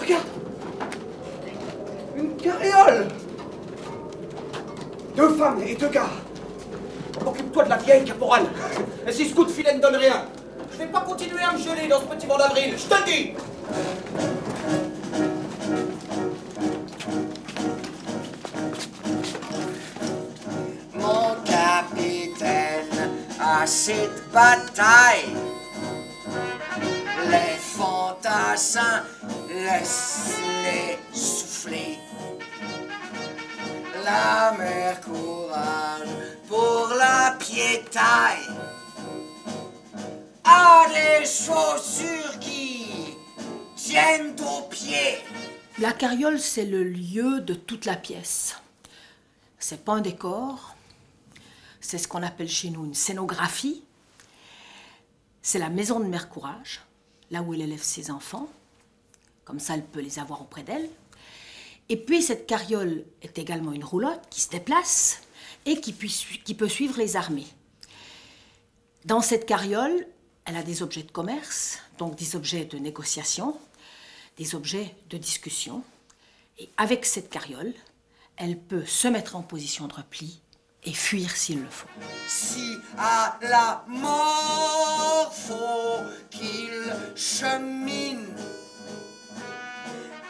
Regarde! Une carriole! 2 femmes et 2 gars. Occupe-toi de la vieille, caporal. Et si ce coup de filet ne donne rien, je vais pas continuer à me geler dans ce petit vent d'avril, je te le dis! Mon capitaine, à cette bataille, les fantassins, laisse-les souffler. La mer courage pour la piétaille a des chaussures qui tiennent aux pieds. La carriole, c'est le lieu de toute la pièce. C'est pas un décor, c'est ce qu'on appelle chez nous une scénographie. C'est la maison de Mère Courage, là où elle élève ses enfants. Comme ça, elle peut les avoir auprès d'elle. Et puis, cette carriole est également une roulotte qui se déplace et qui peut suivre les armées. Dans cette carriole, elle a des objets de commerce, donc des objets de négociation, des objets de discussion. Et avec cette carriole, elle peut se mettre en position de repli et fuir s'il le faut. Si à la mort faut qu'il chemine,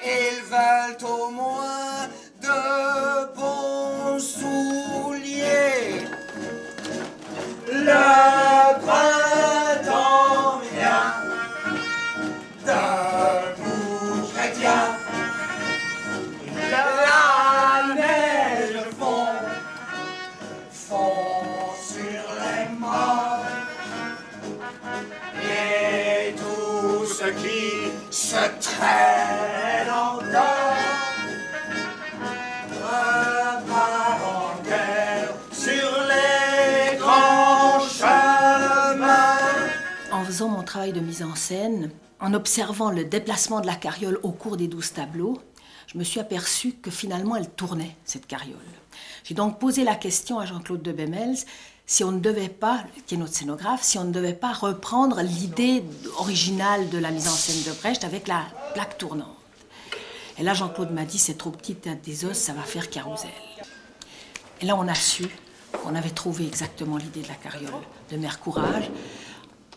ils veulent au moins de bons souliers. Le printemps vient, debout chrétien, la neige fond sur les morts, et tout ce qui se traîne encore repart en guerre sur les grands chemins. En faisant mon travail de mise en scène, en observant le déplacement de la carriole au cours des 12 tableaux, je me suis aperçue que finalement elle tournait, cette carriole. J'ai donc posé la question à Jean-Claude de Bemmels si on ne devait pas, qui est notre scénographe, si on ne devait pas reprendre l'idée originale de la mise en scène de Brecht avec la plaque tournante. Et là, Jean-Claude m'a dit, c'est trop petit, Théâtre des Os, ça va faire carrousel. Et là, on a su qu'on avait trouvé exactement l'idée de la carriole de Mère Courage,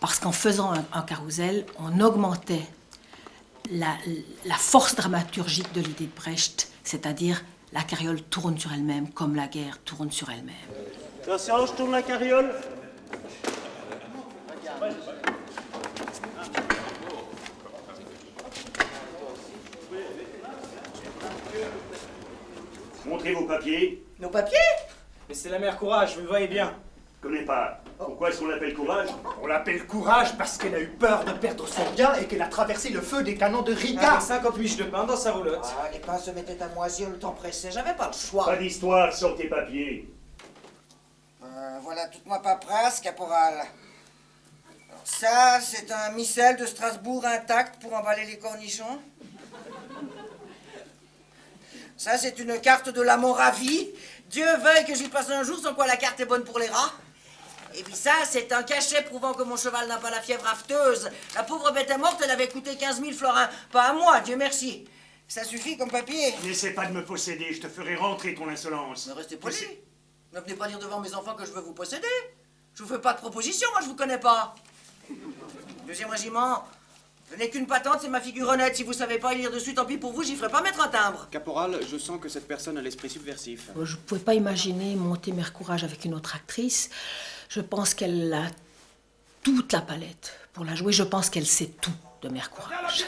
parce qu'en faisant un carrousel, on augmentait la force dramaturgique de l'idée de Brecht, c'est-à-dire la carriole tourne sur elle-même comme la guerre tourne sur elle-même. Attention, je tourne la carriole. Montrez vos papiers. Nos papiers? Mais c'est la Mère Courage, vous le voyez bien. Je connais pas. Pourquoi est-ce qu'on l'appelle Courage? On l'appelle Courage parce qu'elle a eu peur de perdre son bien et qu'elle a traversé le feu des canons de Riga. Avec 50 miches de pain dans sa roulotte. Ah, les pains se mettaient à moisir, le temps pressait, j'avais pas le choix. Pas d'histoire, sors tes papiers. Voilà toute ma paperasse, caporal. Alors ça, c'est un missel de Strasbourg intact pour emballer les cornichons. Ça, c'est une carte de la Moravie. Dieu veuille que j'y passe un jour sans quoi la carte est bonne pour les rats. Et puis ça, c'est un cachet prouvant que mon cheval n'a pas la fièvre afteuse. La pauvre bête est morte, elle avait coûté 15 000 florins. Pas à moi, Dieu merci. Ça suffit comme papier. N'essaie pas de me posséder, je te ferai rentrer ton insolence. Mais restez poli. Ne venez pas dire devant mes enfants que je veux vous posséder. Je vous fais pas de proposition, moi je vous connais pas. 2e régiment. Je n'ai qu'une patente, c'est ma figure honnête. Si vous savez pas y lire dessus, tant pis pour vous, j'y ferai pas mettre un timbre. Caporal, je sens que cette personne a l'esprit subversif. Je ne pouvais pas imaginer monter Mère Courage avec une autre actrice. Je pense qu'elle a toute la palette pour la jouer. Je pense qu'elle sait tout de Mère Courage.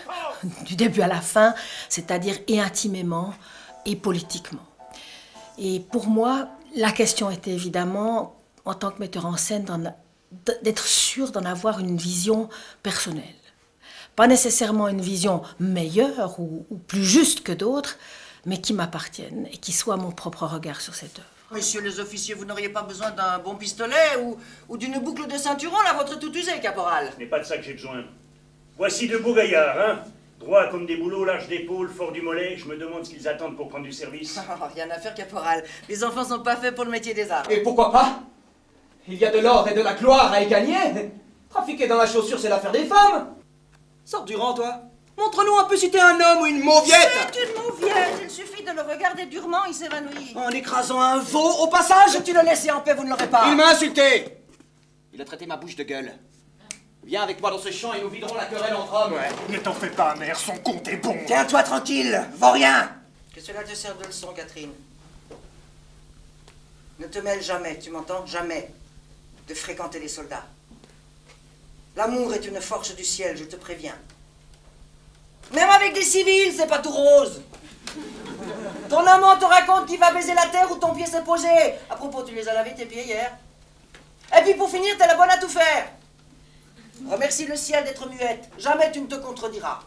Du début à la fin, c'est-à-dire et intimement et politiquement. Et pour moi, la question était évidemment, en tant que metteur en scène, d'être sûr d'en avoir une vision personnelle. Pas nécessairement une vision meilleure ou plus juste que d'autres, mais qui m'appartienne et qui soit mon propre regard sur cette œuvre. Messieurs les officiers, vous n'auriez pas besoin d'un bon pistolet ou d'une boucle de ceinturon, la vôtre est tout usée, caporal. Ce n'est pas de ça que j'ai besoin. Voici 2 beaux gaillards, hein. Droits comme des bouleaux, larges d'épaules, forts du mollet. Je me demande ce qu'ils attendent pour prendre du service. Oh, rien à faire, caporal. Les enfants sont pas faits pour le métier des arts. Et pourquoi pas? Il y a de l'or et de la gloire à y gagner. Trafiquer dans la chaussure, c'est l'affaire des femmes. Sors du rang, toi. Montre-nous un peu si t'es un homme ou une mauviette. C'est une mauviette. Il suffit de le regarder durement, il s'évanouit. En écrasant un veau au passage. Si tu le laissais en paix, vous ne l'aurez pas. Il m'a insulté. Il a traité ma bouche de gueule. Viens avec moi dans ce champ et nous viderons la querelle entre hommes. Ouais, ne t'en fais pas, mère, son compte est bon. Tiens-toi tranquille, vaurien. Que cela te serve de leçon, Catherine. Ne te mêle jamais, tu m'entends? Jamais de fréquenter les soldats. L'amour est une force du ciel, je te préviens. Même avec des civils, c'est pas tout rose. Ton amant te raconte qu'il va baiser la terre où ton pied s'est posé. À propos, tu les as lavés tes pieds hier. Et puis pour finir, t'es la bonne à tout faire. Remercie le ciel d'être muette. Jamais tu ne te contrediras.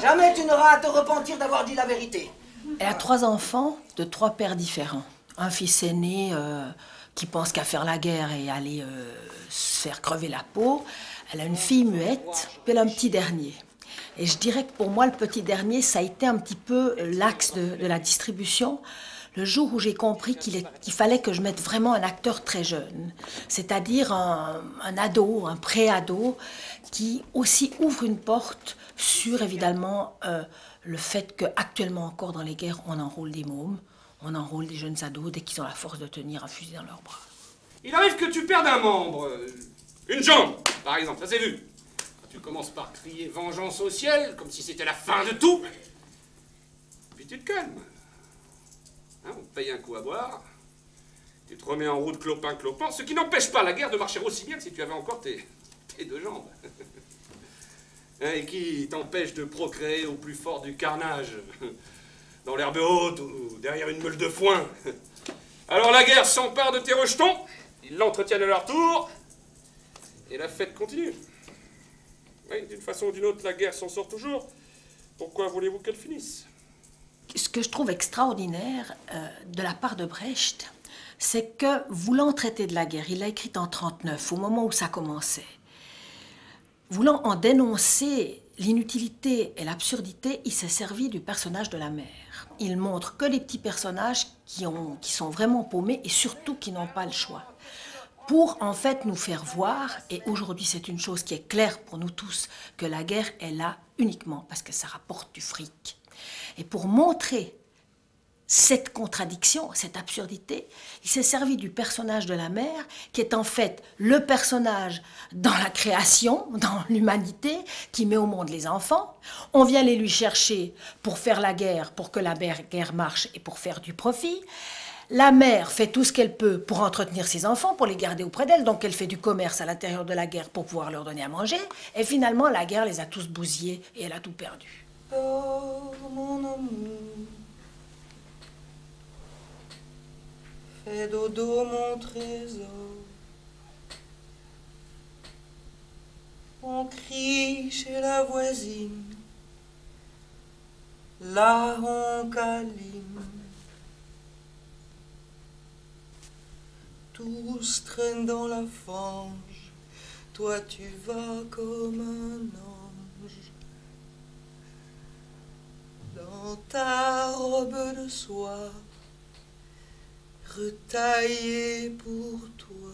Jamais tu n'auras à te repentir d'avoir dit la vérité. Elle a 3 enfants de 3 pères différents. Un fils aîné qui pense qu'à faire la guerre et aller se faire crever la peau. Elle a une fille muette, puis elle a un petit dernier. Et je dirais que pour moi, le petit dernier, ça a été un petit peu l'axe de la distribution. Le jour où j'ai compris qu'il fallait que je mette vraiment un acteur très jeune, c'est-à-dire un ado, un pré-ado, qui aussi ouvre une porte sur, évidemment, le fait qu'actuellement encore dans les guerres, on enrôle des mômes, on enrôle des jeunes ados dès qu'ils ont la force de tenir un fusil dans leurs bras. Il arrive que tu perdes un membre, une jambe, par exemple, ça s'est vu. Tu commences par crier vengeance au ciel, comme si c'était la fin de tout. Puis tu te calmes. Hein, on te paye un coup à boire, tu te remets en route clopin, ce qui n'empêche pas la guerre de marcher aussi bien que si tu avais encore tes 2 jambes. Hein, et qui t'empêche de procréer au plus fort du carnage, dans l'herbe haute ou derrière une meule de foin. Alors la guerre s'empare de tes rejetons, ils l'entretiennent à leur tour, et la fête continue. Oui, d'une façon ou d'une autre, la guerre s'en sort toujours. Pourquoi voulez-vous qu'elle finisse? Ce que je trouve extraordinaire de la part de Brecht, c'est que, voulant traiter de la guerre, il l'a écrite en 1939, au moment où ça commençait, voulant en dénoncer l'inutilité et l'absurdité, il s'est servi du personnage de la mère. Il montre que les petits personnages qui sont vraiment paumés et surtout qui n'ont pas le choix. Pour en fait nous faire voir, et aujourd'hui c'est une chose qui est claire pour nous tous, que la guerre est là uniquement parce que ça rapporte du fric. Et pour montrer cette contradiction, cette absurdité, il s'est servi du personnage de la mère, qui est en fait le personnage dans la création, dans l'humanité, qui met au monde les enfants. On vient les lui chercher pour faire la guerre, pour que la guerre marche et pour faire du profit. La mère fait tout ce qu'elle peut pour entretenir ses enfants, pour les garder auprès d'elle, donc elle fait du commerce à l'intérieur de la guerre pour pouvoir leur donner à manger, et finalement la guerre les a tous bousillés et elle a tout perdu. Oh, mon amour, fais dodo mon trésor. On crie chez la voisine, là on câline. Tous traînent dans la fange, toi tu vas comme un ange. Dans ta robe de soie, retaillée pour toi.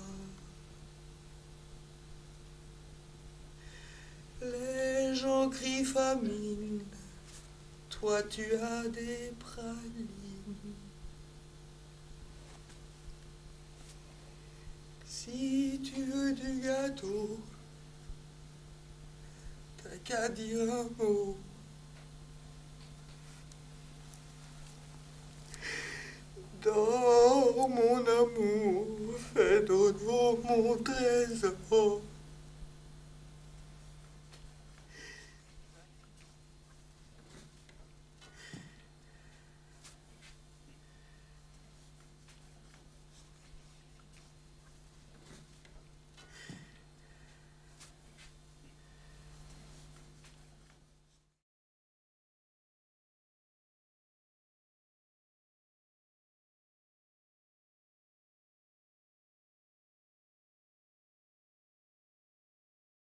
Les gens crient famine, toi tu as des pralines. Si tu veux du gâteau, t'as qu'à dire un mot. Dors mon amour, fais dodo mon trésor.